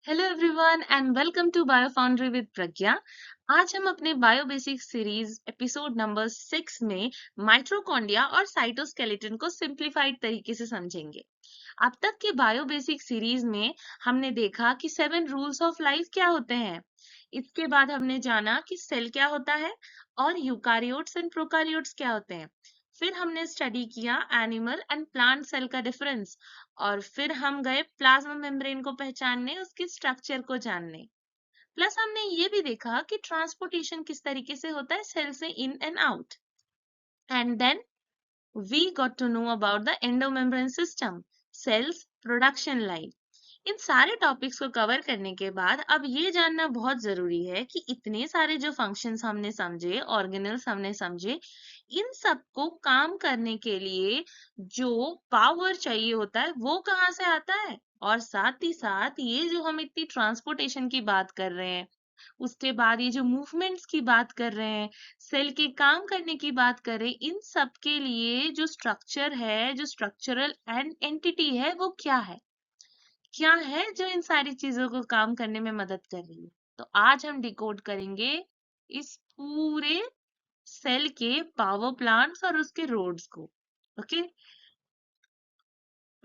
Hello everyone and welcome to bio foundry with Pragya. आज हम अपने bio basic series episode number 6 में mitochondria और साइटोस्केलेटन को सिंप्लीफाइड तरीके से समझेंगे। अब तक के बायो बेसिक सीरीज में हमने देखा कि 7 रूल्स ऑफ लाइफ क्या होते हैं। इसके बाद हमने जाना कि सेल क्या होता है और यूकारियोट्स एंड प्रोकारियोट्स क्या होते हैं। फिर हमने स्टडी किया एनिमल एंड प्लांट सेल का डिफरेंस और फिर हम गए प्लाज्मा मेम्ब्रेन को पहचानने, उसके स्ट्रक्चर को जानने। प्लस हमने ये भी देखा कि ट्रांसपोर्टेशन किस तरीके से होता है सेल से in and out. And then we got to know about the endomembrane system, cells, production line. इन सारे टॉपिक्स को कवर करने के बाद अब ये जानना बहुत जरूरी है कि इतने सारे जो फंक्शंस हमने समझे, ऑर्गेनल्स हमने समझे, इन सबको काम करने के लिए जो पावर चाहिए होता है वो कहाँ से आता है। और साथ ही साथ ये जो हम इतनी ट्रांसपोर्टेशन की बात कर रहे हैं, उसके बाद ये जो मूवमेंट्स की बात कर रहे हैं, सेल के काम करने की बात कर रहे हैं, इन सब के लिए जो स्ट्रक्चर है, जो स्ट्रक्चरल एंड एंटिटी है, वो क्या है जो इन सारी चीजों को काम करने में मदद कर रही है। तो आज हम डिकोड करेंगे इस पूरे सेल के पावर प्लांट्स और उसके रोड्स को। ओके,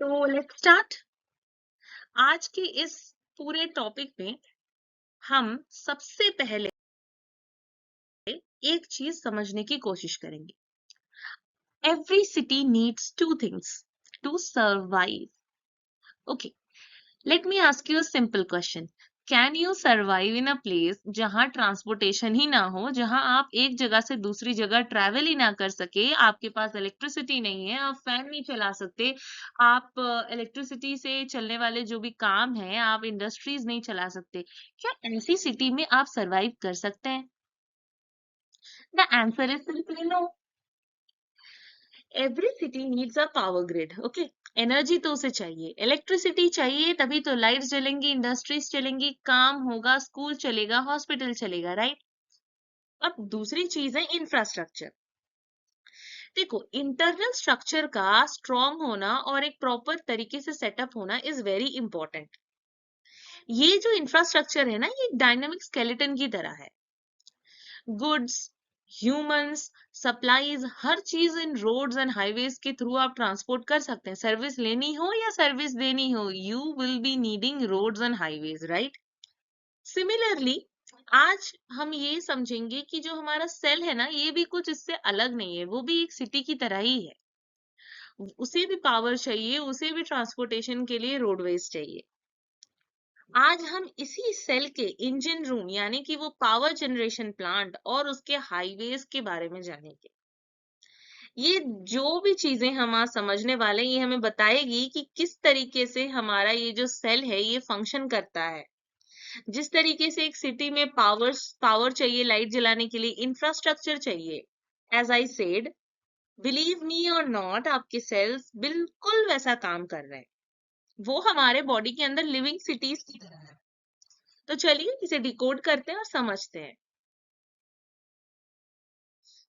तो लेट्स स्टार्ट। आज के इस पूरे टॉपिक में हम सबसे पहले एक चीज समझने की कोशिश करेंगे। Every city needs two things to survive. Okay, let me ask you a simple question. Can you survive in a place जहां ट्रांसपोर्टेशन ही ना हो, जहां आप एक जगह से दूसरी जगह ट्रैवल ही ना कर सके, आपके पास इलेक्ट्रिसिटी नहीं है, आप फैन नहीं चला सकते, आप इलेक्ट्रिसिटी से चलने वाले जो भी काम है, आप इंडस्ट्रीज नहीं चला सकते? क्या ऐसी सिटी में आप सरवाइव कर सकते हैं? The answer is simply no. Every city needs a power grid. Okay, energy तो उसे चाहिए, इलेक्ट्रिसिटी चाहिए, तभी तो लाइट्स जलेंगी, इंडस्ट्रीज चलेंगी, काम होगा, स्कूल चलेगा, हॉस्पिटल चलेगा, राइट। अब दूसरी चीज है इंफ्रास्ट्रक्चर। देखो, इंटरनल स्ट्रक्चर का स्ट्रॉन्ग होना और एक प्रॉपर तरीके से सेटअप होना इज वेरी इंपॉर्टेंट। ये जो इंफ्रास्ट्रक्चर है ना, ये डायनामिक स्केलेटन की तरह है। गुड्स, ह्यूमंस, सप्लाईज, हर चीज इन रोड्स एंड हाईवेज के थ्रू आप ट्रांसपोर्ट कर सकते हैं। सर्विस लेनी हो या सर्विस देनी हो, you will be needing roads and highways, right. Similarly आज हम ये समझेंगे कि जो हमारा सेल है ना, ये भी कुछ इससे अलग नहीं है, वो भी एक सिटी की तरह ही है। उसे भी पावर चाहिए, उसे भी ट्रांसपोर्टेशन के लिए रोडवेज चाहिए। आज हम इसी सेल के इंजन रूम यानी कि वो पावर जनरेशन प्लांट और उसके हाईवेज के बारे में जानेंगे। ये जो भी चीजें हम आज समझने वाले हैं, ये हमें बताएगी कि किस तरीके से हमारा ये जो सेल है ये फंक्शन करता है। जिस तरीके से एक सिटी में पावर चाहिए लाइट जलाने के लिए, इंफ्रास्ट्रक्चर चाहिए, as I said, believe me और नॉट, आपके सेल्स बिल्कुल वैसा काम कर रहे हैं। वो हमारे बॉडी के अंदर लिविंग सिटीज की तरह है। तो चलिए इसे डिकोड करते हैं और समझते हैं।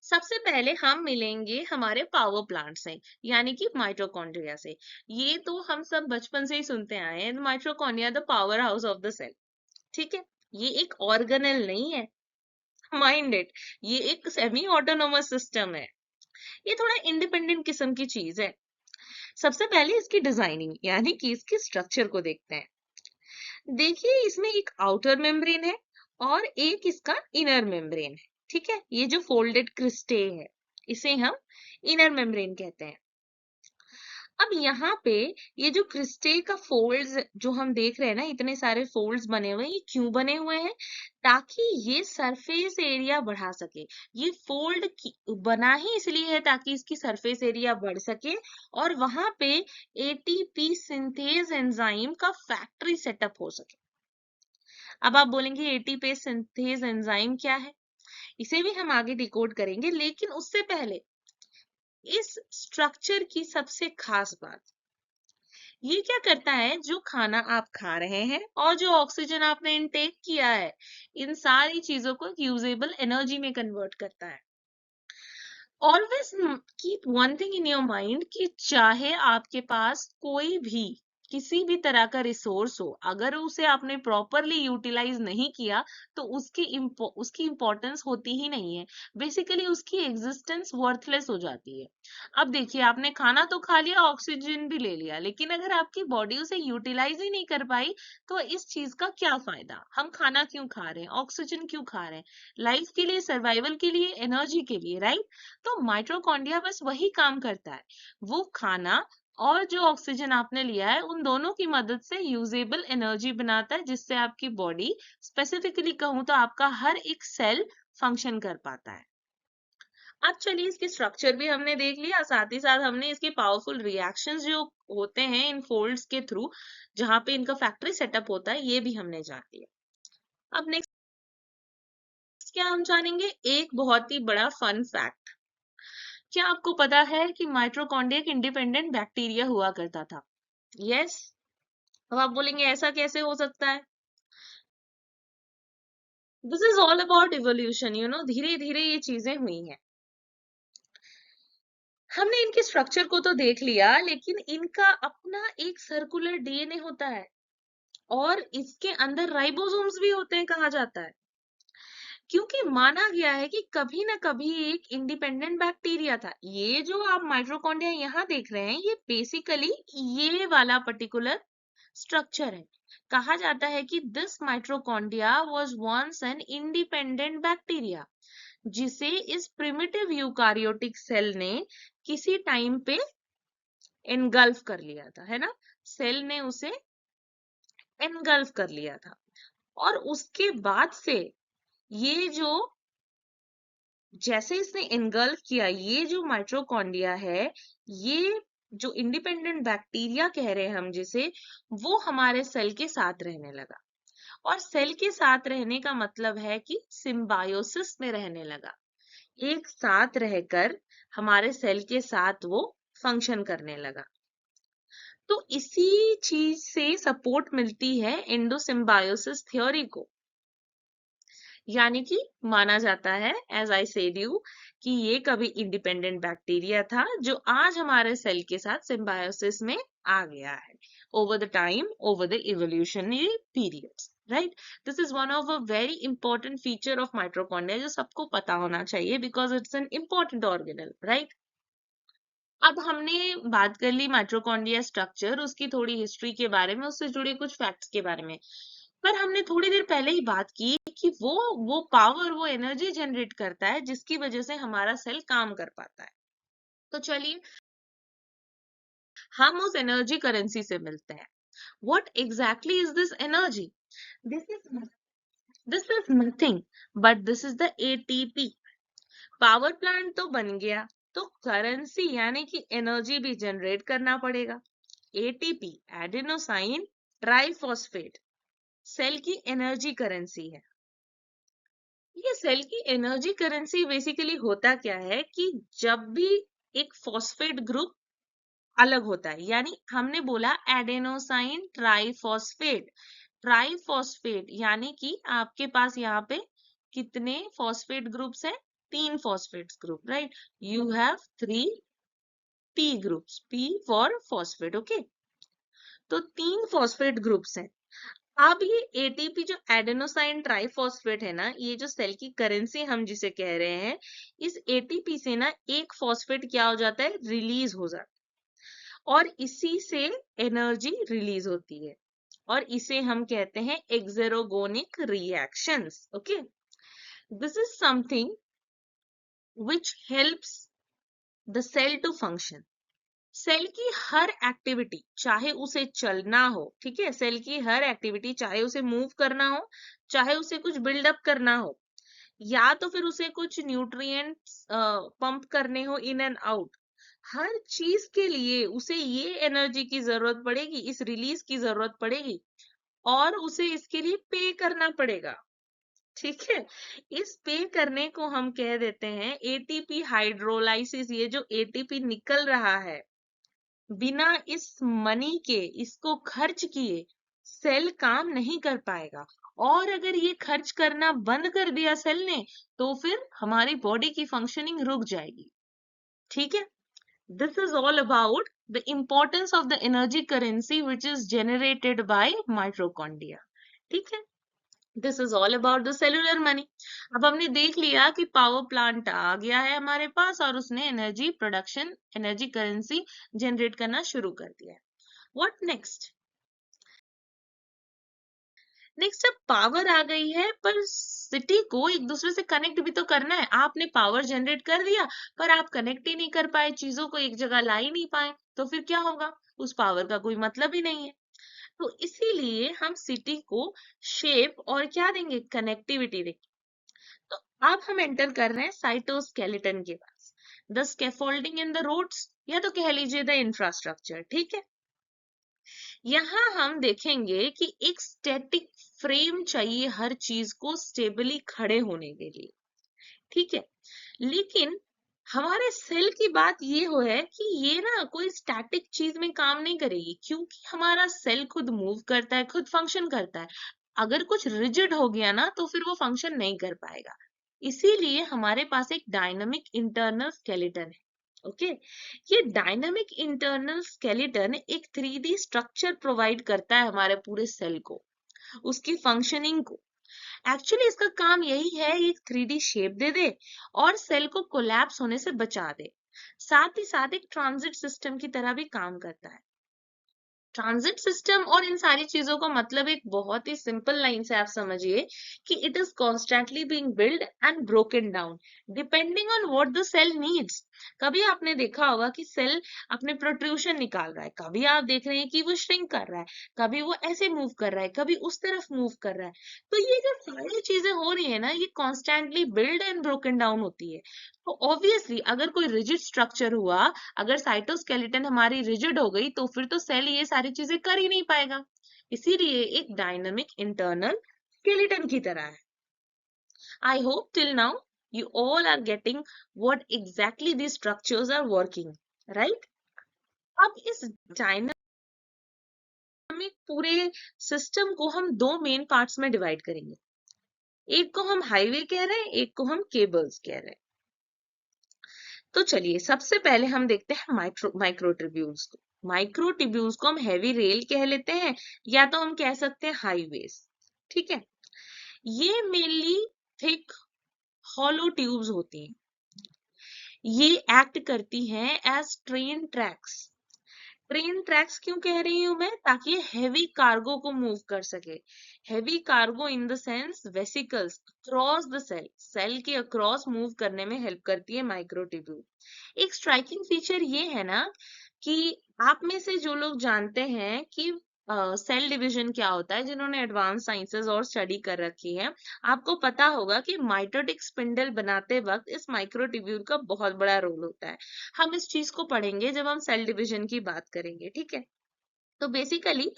सबसे पहले हम मिलेंगे हमारे पावर प्लांट से, यानी कि माइटोकॉन्ड्रिया से। ये तो हम सब बचपन से ही सुनते आए हैं, mitochondria the power house of the cell. ठीक है, ये एक ऑर्गेनेल नहीं है, माइंड इट, ये एक सेमी ऑटोनोमस सिस्टम है। ये थोड़ा इंडिपेंडेंट किस्म की चीज है। सबसे पहले इसकी डिजाइनिंग यानी कि इसके स्ट्रक्चर को देखते हैं। देखिए, इसमें एक आउटर मेम्ब्रेन है और एक इसका इनर मेम्ब्रेन है। ठीक है, ये जो फोल्डेड क्रिस्टे है, इसे हम इनर मेम्ब्रेन कहते हैं। अब यहाँ पे ये जो क्रिस्टे का फोल्ड्स जो हम देख रहे हैं ना, इतने सारे फोल्ड्स बने हुए हैं, ये क्यों बने हुए हैं? ताकि ये सरफेस एरिया बढ़ा सके। ये फोल्ड बना ही इसलिए है ताकि इसकी सरफेस एरिया बढ़ सके और वहां पे एटीपी सिंथेज एंजाइम का फैक्ट्री सेटअप हो सके। अब आप बोलेंगे एटीपी सिंथेज एंजाइम क्या है? इसे भी हम आगे डिकोड करेंगे, लेकिन उससे पहले इस स्ट्रक्चर की सबसे खास बात, ये क्या करता है, जो खाना आप खा रहे हैं और जो ऑक्सीजन आपने इनटेक किया है, इन सारी चीजों को यूजेबल एनर्जी में कन्वर्ट करता है। Always keep one thing in your mind कि चाहे आपके पास कोई भी किसी भी तरह का रिसोर्स हो, अगर उसे आपने प्रॉपरली यूटिलाइज नहीं किया तो उसकी इंपॉर्टेंस होती ही नहीं है। बेसिकली उसकी एग्जिस्टेंस वर्थलेस हो जाती है। अब देखिए, आपने खाना तो खा लिया, ऑक्सीजन भी ले लिया, लेकिन अगर आपकी बॉडी उसे यूटिलाइज ही नहीं कर पाई तो इस चीज का क्या फायदा? हम खाना क्यों खा रहे हैं, ऑक्सीजन क्यों खा रहे हैं? लाइफ के लिए, सर्वाइवल के लिए, एनर्जी के लिए, राइट? तो माइटोकॉन्ड्रिया बस वही काम करता है। वो खाना और जो ऑक्सीजन आपने लिया है उन दोनों की मदद से यूजेबल एनर्जी बनाता है, जिससे आपकी बॉडी, स्पेसिफिकली कहूं तो आपका हर एक सेल फंक्शन कर पाता है। अब चलिए, इसके स्ट्रक्चर भी हमने देख लिया, साथ ही साथ हमने इसके पावरफुल रिएक्शंस जो होते हैं इन फोल्ड्स के थ्रू, जहां पे इनका फैक्ट्री सेटअप होता है, ये भी हमने जान लिया। अब नेक्स्ट क्या हम जानेंगे? एक बहुत ही बड़ा फन फैक्ट। क्या आपको पता है कि माइटोकॉन्ड्रिया एक इंडिपेंडेंट बैक्टीरिया हुआ करता था? यस। अब आप बोलेंगे ऐसा कैसे हो सकता है? This is all about evolution, धीरे धीरे ये चीजें हुई हैं। हमने इनके स्ट्रक्चर को तो देख लिया, लेकिन इनका अपना एक सर्कुलर डीएनए होता है और इसके अंदर राइबोसोम्स भी होते हैं, कहा जाता है। क्योंकि माना गया है कि कभी ना कभी एक इंडिपेंडेंट बैक्टीरिया था। ये जो आप माइटोकॉन्ड्रिया यहाँ देख रहे हैं, ये बेसिकली ये वाला पर्टिकुलर स्ट्रक्चर है। कहा जाता है कि this mitochondria was once an independent bacteria, जिसे इस प्रिमिटिव यूकारियोटिक सेल ने किसी टाइम पे एनगल्फ कर लिया था, है ना? सेल ने उसे एनगल्फ कर लिया था और उसके बाद से ये जो, जैसे इसने एनगल्फ किया, ये जो माइटोकॉन्ड्रिया है, ये जो इंडिपेंडेंट बैक्टीरिया कह रहे हैं हम जिसे, वो हमारे सेल के साथ रहने लगा। और सेल के साथ रहने का मतलब है कि सिम्बायोसिस में रहने लगा। एक साथ रहकर हमारे सेल के साथ वो फंक्शन करने लगा। तो इसी चीज से सपोर्ट मिलती है एंडोसिम्बायोसिस थ्योरी को। यानी कि माना जाता है, एज आई सेड यू, कि ये कभी इंडिपेंडेंट बैक्टीरिया था जो आज हमारे सेल के साथ सिम्बायोसिस में आ गया है over the time, over the evolutionary periods, right? This is one of a very important feature of mitochondria जो सबको पता होना चाहिए, because it's an important organelle, right? अब हमने बात कर ली माइटोकॉन्ड्रिया स्ट्रक्चर, उसकी थोड़ी हिस्ट्री के बारे में, उससे जुड़े कुछ फैक्ट्स के बारे में। पर हमने थोड़ी देर पहले ही बात की कि वो पावर, वो एनर्जी जनरेट करता है जिसकी वजह से हमारा सेल काम कर पाता है। तो चलिए, हम उस एनर्जी करेंसी से मिलते हैं। What exactly is this energy? This is this is nothing but this is the ATP. Power plant तो बन गया, तो करेंसी यानी कि एनर्जी भी जनरेट करना पड़ेगा। एटीपी, एडेनोसाइन ट्राइफॉस्फेट, सेल की एनर्जी करेंसी है। ये सेल की एनर्जी करेंसी बेसिकली होता क्या है कि जब भी एक फॉस्फेट ग्रुप अलग होता है, यानी हमने बोला एडेनोसाइन ट्राइफॉस्फेट, ट्राइफॉस्फेट यानी कि आपके पास यहाँ पे कितने फॉस्फेट ग्रुप्स हैं? 3 phosphate group, right? You have 3 P groups, P for phosphate, okay? तो 3 फॉस्फेट ग्रुप्स हैं। अब ये एटीपी जो एडेनोसाइन ट्राइफॉस्फेट है ना, ये जो सेल की करेंसी हम जिसे कह रहे हैं, इस एटीपी से ना एक फॉस्फेट क्या हो जाता है? रिलीज हो जाता है और इसी से एनर्जी रिलीज होती है और इसे हम कहते हैं exergonic reactions, okay? This is something which helps the cell to function. Cell की हर एक्टिविटी, चाहे उसे चलना हो, ठीक है, सेल की हर एक्टिविटी, चाहे उसे मूव करना हो, चाहे उसे कुछ बिल्डअप करना हो, या तो फिर उसे कुछ न्यूट्रिएंट्स पंप करने हो इन एंड आउट, हर चीज के लिए उसे ये एनर्जी की जरूरत पड़ेगी, इस रिलीज की जरूरत पड़ेगी और उसे इसके लिए पे करना पड़ेगा, ठीक है? इस पे करने को हम कह देते हैं एटीपी हाइड्रोलाइसिस। ये जो एटीपी निकल रहा है बिना इस मनी के, इसको खर्च किए सेल काम नहीं कर पाएगा, और अगर ये खर्च करना बंद कर दिया सेल ने तो फिर हमारी बॉडी की फंक्शनिंग रुक जाएगी, ठीक है? This is all about the importance of the energy currency which is generated by mitochondria. ठीक है, this is all about the cellular money. अब हमने देख लिया कि पावर प्लांट आ गया है हमारे पास और उसने energy production, energy currency generate करना शुरू कर दिया है. What next? नेक्स्ट, अब पावर आ गई है पर सिटी को एक दूसरे से कनेक्ट भी तो करना है. आपने पावर जनरेट कर दिया पर आप कनेक्ट ही नहीं कर पाए, चीजों को एक जगह ला ही नहीं पाए, तो फिर क्या होगा? उस पावर का कोई मतलब ही नहीं है. तो इसीलिए हम सिटी को शेप और क्या देंगे? कनेक्टिविटी देंगे. तो अब हम एंटर कर रहे हैं साइटोस्केलेटन के पास. The scaffolding in the rods, या तो कह लीजिए द इंफ्रास्ट्रक्चर. ठीक है, यहाँ हम देखेंगे कि एक स्टैटिक फ्रेम चाहिए हर चीज को स्टेबली खड़े होने के लिए. ठीक है, लेकिन हमारे सेल की बात ये हो है कि ये ना कोई स्टैटिक चीज में काम नहीं करेगी, क्योंकि हमारा सेल खुद मूव करता है, खुद फंक्शन करता है. अगर कुछ रिजिड हो गया ना तो फिर वो फंक्शन नहीं कर पाएगा. इसीलिए हमारे पास एक डायनामिक इंटरनल स्केलेटन है. ओके, ये डायनामिक इंटरनल स्केलेटन एक 3D स्ट्रक्चर प्रोवाइड करता है हमारे पूरे सेल को, उसकी फंक्शनिंग को. एक्चुअली इसका काम यही है, एक 3D शेप दे दे और सेल को कोलैप्स होने से बचा दे. साथ ही साथ एक ट्रांजिट सिस्टम की तरह भी काम करता है. ट्रांजिट सिस्टम और इन सारी चीजों का मतलब एक बहुत ही सिंपल लाइन से आप समझिए कि it is constantly being build and broken down depending on what the cell needs. कभी आपने देखा होगा कि सेल अपने प्रोट्रूशन निकाल रहा है, कभी आप देख रहे हैं कि वो श्रिंक कर रहा है, कभी वो ऐसे मूव कर रहा है, कभी उस तरफ मूव कर रहा है. तो ये जो सारी चीजें हो रही है ना, ये constantly build and broken down होती है. तो ऑब्वियसली अगर कोई रिजिड स्ट्रक्चर हुआ, अगर साइटोस्केलेटन हमारी रिजिड हो गई, तो फिर तो सेल ये सारी चीजें कर ही नहीं पाएगा. इसीलिए एक डायनामिक इंटरनल स्केलेटन की तरह है. I hope till now you all are getting what exactly these structures are working, right? अब इस डायनामिक पूरे सिस्टम को हम दो मेन पार्ट्स में डिवाइड करेंगे. एक को हम हाईवे कह रहे हैं, एक को हम केबल्स कह रहे हैं. तो चलिए सबसे पहले हम देखते हैं माइक्रोट्यूब्यूल्स को. माइक्रोट्यूब्यूल्स को हम हैवी रेल कह लेते हैं, या तो हम कह सकते हैं हाईवेज. ठीक है, ये मेनली थिक हॉलो ट्यूब्स होती हैं. ये एक्ट करती हैं as train tracks. Train tracks क्यों कह रही हूं मैं? ताकि ये हैवी कार्गो को मूव कर सके. Heavy cargo in the sense vesicles across the cell, cell के अक्रॉस मूव करने में हेल्प करती है माइक्रोट्यूब्यूल. एक स्ट्राइकिंग फीचर ये है ना कि आप में से जो लोग जानते हैं कि सेल डिवीजन क्या होता है, जिन्होंने एडवांस साइंसेस और स्टडी कर रखी है, आपको पता होगा कि माइटोटिक स्पिंडल बनाते वक्त इस माइक्रोट्यूब्यूल का बहुत बड़ा रोल होता है. हम इस चीज को पढ़ेंगे जब हम सेल डिवीजन की बात करेंगे. ठीक है, तो बेसिकली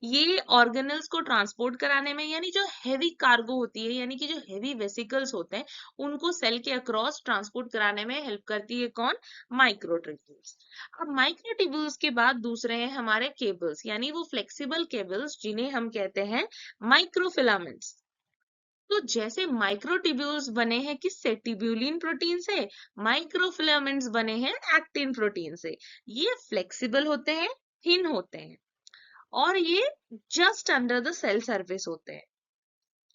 ये ऑर्गेनल्स को ट्रांसपोर्ट कराने में, यानी जो हैवी कार्गो होती है, यानी कि जो हैवी वेसिकल्स होते हैं, उनको सेल के अक्रॉस ट्रांसपोर्ट कराने में हेल्प करती है कौन? माइक्रोट्यूब्यूल्स. अब माइक्रोट्यूब्यूल्स के बाद दूसरे हैं हमारे केबल्स, यानी वो फ्लेक्सिबल केबल्स जिन्हें हम कहते हैं माइक्रोफिलामेंट्स. तो जैसे माइक्रोट्यूब्यूल्स बने हैं किससे? ट्यूब्यूलिन प्रोटीन से. माइक्रोफिलामेंट्स बने हैं एक्टिन प्रोटीन से. ये फ्लेक्सिबल होते हैं, थिन होते हैं, और ये just under the cell surface होते हैं.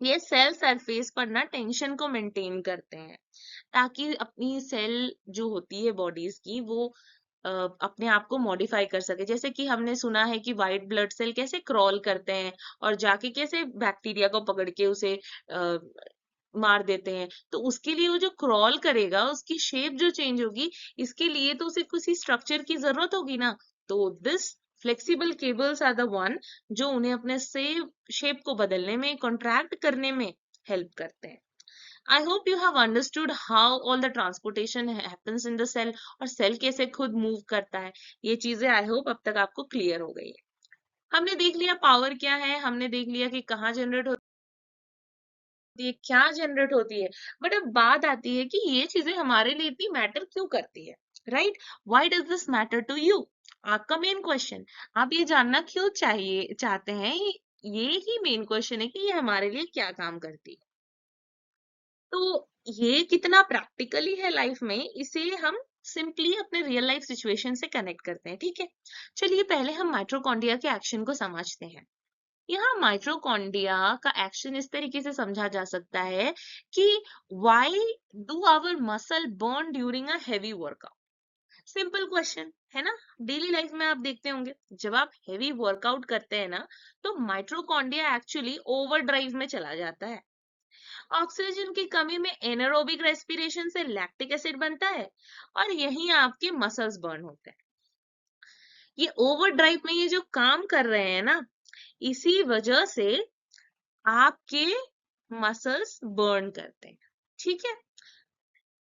ये सेल सरफेस पर ना टेंशन को मेंटेन करते हैं, ताकि अपनी सेल जो होती है बॉडीज की, वो अपने आप को मॉडिफाई कर सके. जैसे कि हमने सुना है कि व्हाइट ब्लड सेल कैसे क्रॉल करते हैं और जाके कैसे बैक्टीरिया को पकड़ के उसे मार देते हैं. तो उसके लिए वो जो क्रॉल करेगा, उसकी शेप जो चेंज होगी, इसके लिए तो उसे किसी स्ट्रक्चर की जरूरत होगी ना. तो this flexible cables are the one जो उन्हें अपने शेप को बदलने में, कॉन्ट्रैक्ट करने में हेल्प करते हैं. I hope you have understood how all the transportation happens in the cell और सेल कैसे खुद मूव करता है. ये चीजें आई होप अब तक आपको क्लियर हो गई है. हमने देख लिया पावर क्या है, हमने देख लिया कि कहाँ जनरेट होती है, क्या जनरेट होती है. बट अब बात आती है कि ये चीजें हमारे लिए इतनी मैटर क्यों करती है, right? Why does this matter to you? आपका मेन क्वेश्चन, आप ये जानना क्यों चाहते हैं, ये ही मेन क्वेश्चन है कि ये हमारे लिए क्या काम करती है. तो ये कितना प्रैक्टिकली है लाइफ में, इसे हम सिंपली अपने रियल लाइफ सिचुएशन से कनेक्ट करते हैं, ठीक है। चलिए पहले हम माइटोकॉन्ड्रिया के एक्शन को समझते हैं। यहाँ माइटोकॉन्ड्रिया का एक्शन इस तरीके से समझा जा सकता है कि why do our muscle burn during a heavy workout. Simple question है ना, डेली लाइफ में आप देखते होंगे जब आप हेवी वर्कआउट करते हैं ना, तो माइटोकॉन्ड्रिया एक्चुअली ओवरड्राइव में चला जाता है। ऑक्सीजन की कमी में एनारोबिक रेस्पिरेशन से लैक्टिक एसिड बनता है और यही आपके मसल्स बर्न होते हैं। ये ओवरड्राइव में ये जो काम कर रहे हैं ना, इसी वजह से आपके मसल्स बर्न करते हैं, ठीक है।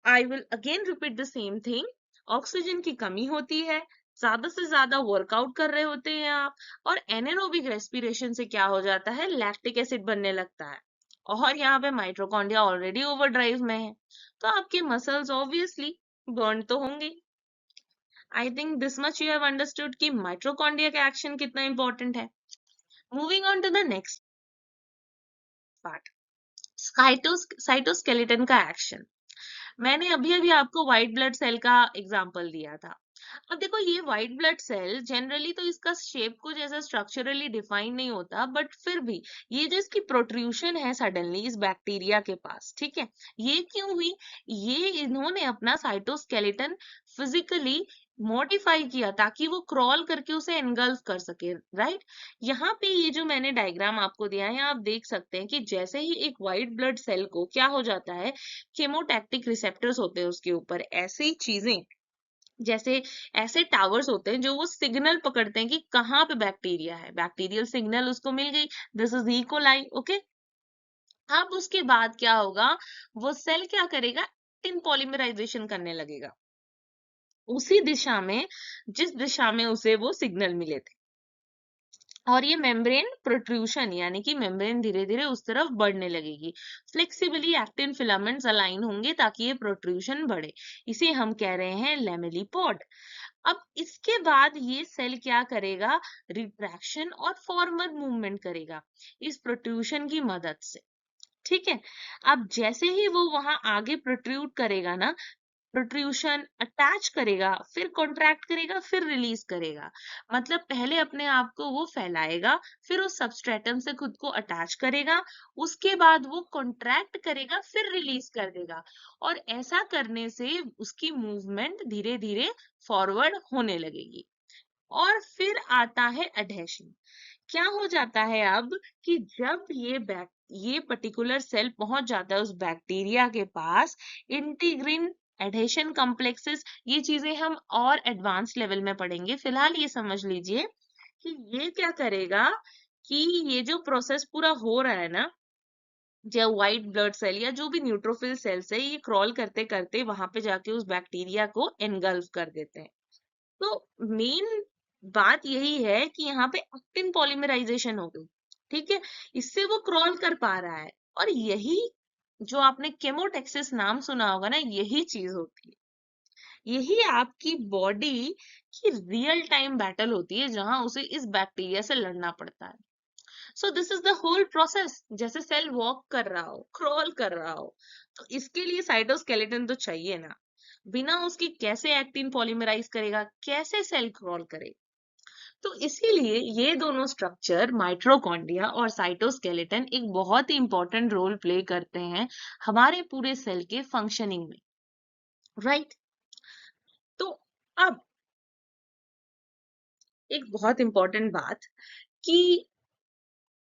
I will again repeat the same thing. Oxygen की कमी होती है, ज्यादा से ज्यादा वर्कआउट कर रहे होते हैं आप, और एनारोबिक रेस्पिरेशन से क्या हो जाता है, लैक्टिक एसिड बनने लगता है, और यहाँ पे माइटोकॉन्ड्रिया ऑलरेडी ओवरड्राइव में है, तो आपके मसल्स ऑब्वियसली बर्न तो होंगे। I think this much you have understood कि माइटोकॉन्ड्रिया का एक्शन कितना इंपॉर्टेंट है। Moving on to the next part, cytoskeleton का एक्शन। मैंने अभी अभी आपको व्हाइट ब्लड सेल का एग्जांपल दिया था। अब देखो ये व्हाइट ब्लड सेल जनरली तो इसका शेप कुछ ऐसा स्ट्रक्चरली डिफाइन नहीं होता, बट फिर भी ये जो इसकी प्रोट्रूशन है सडनली इस बैक्टीरिया के पास, ठीक है, ये क्यों हुई, ये इन्होंने अपना साइटोस्केलेटन फिजिकली मॉडिफाई किया ताकि वो क्रॉल करके उसे एनगल्फ कर सके, राइट। यहाँ पे ये जो मैंने डायग्राम आपको दिया है, आप देख सकते हैं कि जैसे ही एक व्हाइट ब्लड सेल को क्या हो जाता है, केमोटैक्टिक रिसेप्टर्स होते हैं उसके ऊपर, ऐसी चीजें जैसे ऐसे टावर्स होते हैं जो वो सिग्नल पकड़ते हैं कि कहाँ पे बैक्टीरिया है, बैक्टीरियल सिग्नल उसको मिल गई, this is E coli, okay. अब उसके बाद क्या होगा, वो सेल क्या करेगा, एक्टिन पॉलीमराइजेशन करने लगेगा उसी दिशा में जिस दिशा में उसे वो सिग्नल मिले थे, और ये मेम्ब्रेन प्रोट्रूशन यानी कि मेम्ब्रेन धीरे धीरे उस तरफ बढ़ने लगेगी, फ्लेक्सिबली एक्टिन फिलामेंट्स अलाइन होंगे ताकि ये प्रोट्रूशन बढ़े, इसे हम कह रहे हैं लैमेलिपोड। अब इसके बाद ये सेल क्या करेगा, रिट्रैक्शन और फॉरवर्ड मूवमेंट करेगा इस प्रोट्रूशन की मदद से, ठीक है। अब जैसे ही वो वहां आगे प्रोट्रूड करेगा ना, प्रोट्रूशन अटैच करेगा, फिर कॉन्ट्रैक्ट करेगा, फिर रिलीज करेगा, मतलब पहले अपने आप को वो फैलाएगा, फिर उस सबस्ट्रेटम से खुद को अटैच करेगा, उसके बाद वो कॉन्ट्रैक्ट करेगा, फिर रिलीज कर देगा, और ऐसा करने से उसकी मूवमेंट धीरे धीरे फॉरवर्ड होने लगेगी। और फिर आता है अडहेशन। क्या हो जाता है अब कि जब ये पर्टिकुलर सेल पहुंच जाता है उस बैक्टीरिया के पास, इंटीग्रिन एडहेशन कॉम्प्लेक्सेस, ये चीजें हम और एडवांस लेवल में पढ़ेंगे, फिलहाल ये समझ लीजिए कि ये क्या करेगा कि ये जो प्रोसेस पूरा हो रहा है ना, जब व्हाइट ब्लड सेल या जो भी न्यूट्रोफिल सेल्स है, ये क्रॉल करते करते वहां पे जाके उस बैक्टीरिया को एनगल्फ कर देते हैं। तो मेन बात यही है कि यहाँ पे एक्टिन पॉलीमराइजेशन हो गई, ठीक है, इससे वो क्रॉल कर पा रहा है, और यही जो आपने केमोटेक्सिस नाम सुना होगा ना, यही चीज होती है, यही आपकी बॉडी की रियल टाइम बैटल होती है जहां उसे इस बैक्टीरिया से लड़ना पड़ता है। So this is the whole process, जैसे सेल वॉक कर रहा हो, क्रॉल कर रहा हो, तो इसके लिए साइटोस्केलेटन तो चाहिए ना, बिना उसकी कैसे एक्टिन पॉलीमराइज करेगा, कैसे सेल क्रॉल करेगा। तो इसीलिए ये दोनों स्ट्रक्चर माइटोकॉन्ड्रिया और साइटोस्केलेटन एक बहुत ही इंपॉर्टेंट रोल प्ले करते हैं हमारे पूरे सेल के फंक्शनिंग में, राइट। तो अब एक बहुत इंपॉर्टेंट बात कि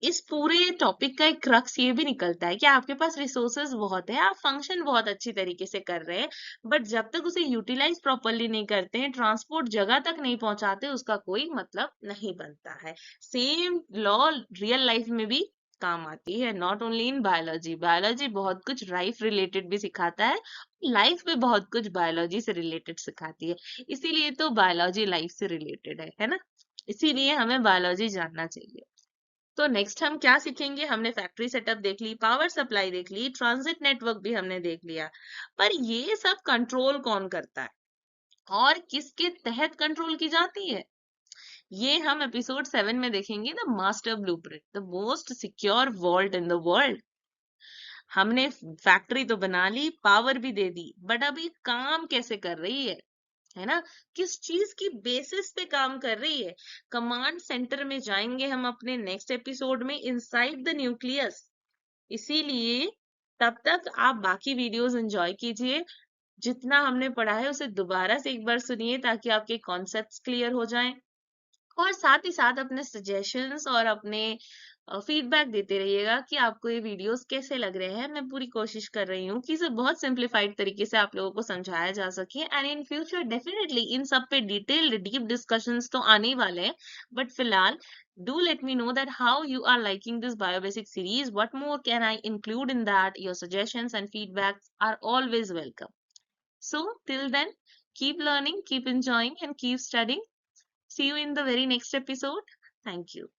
इस पूरे टॉपिक का एक क्रक्स ये भी निकलता है कि आपके पास रिसोर्सेज बहुत है, आप फंक्शन बहुत अच्छी तरीके से कर रहे हैं, बट जब तक उसे यूटिलाइज प्रॉपरली नहीं करते हैं, ट्रांसपोर्ट जगह तक नहीं पहुंचाते, उसका कोई मतलब नहीं बनता है। सेम लॉ रियल लाइफ में भी काम आती है, not only in biology. Biology बहुत कुछ लाइफ रिलेटेड भी सिखाता है, लाइफ में बहुत कुछ बायोलॉजी से रिलेटेड सिखाती है, इसीलिए तो बायोलॉजी लाइफ से रिलेटेड है ना, इसीलिए हमें बायोलॉजी जानना चाहिए। तो नेक्स्ट हम क्या सीखेंगे, हमने फैक्ट्री सेटअप देख ली, पावर सप्लाई देख ली, ट्रांजिट नेटवर्क भी हमने देख लिया, पर ये सब कंट्रोल कौन करता है और किसके तहत कंट्रोल की जाती है, ये हम एपिसोड 7 में देखेंगे, the master blueprint, the most secure vault in the world. हमने फैक्ट्री तो बना ली, पावर भी दे दी, बट अब ये काम कैसे कर रही है, है ना, किस चीज की बेसिस पे काम कर रही है। कमांड सेंटर में जाएंगे हम अपने नेक्स्ट एपिसोड में, इनसाइड द न्यूक्लियस। इसीलिए तब तक आप बाकी वीडियोस एंजॉय कीजिए, जितना हमने पढ़ा है उसे दोबारा से एक बार सुनिए ताकि आपके कॉन्सेप्ट्स क्लियर हो जाएं, और साथ ही साथ अपने सजेशंस और अपने फीडबैक देते रहिएगा कि आपको ये वीडियोस कैसे लग रहे हैं। मैं पूरी कोशिश कर रही हूँ कि इसे बहुत सिंप्लीफाइड तरीके से आप लोगों को समझाया जा सके, and in future definitely in सब पे डिटेल्ड डीप डिस्कशंस तो आने ही वाले हैं। बट फिलहाल do let me know that how you are liking this biobasic series, what more can I include in that. Your suggestions and feedbacks are always welcome. So till then, keep learning, keep enjoying, and keep studying. See you in the very next episode. Thank you.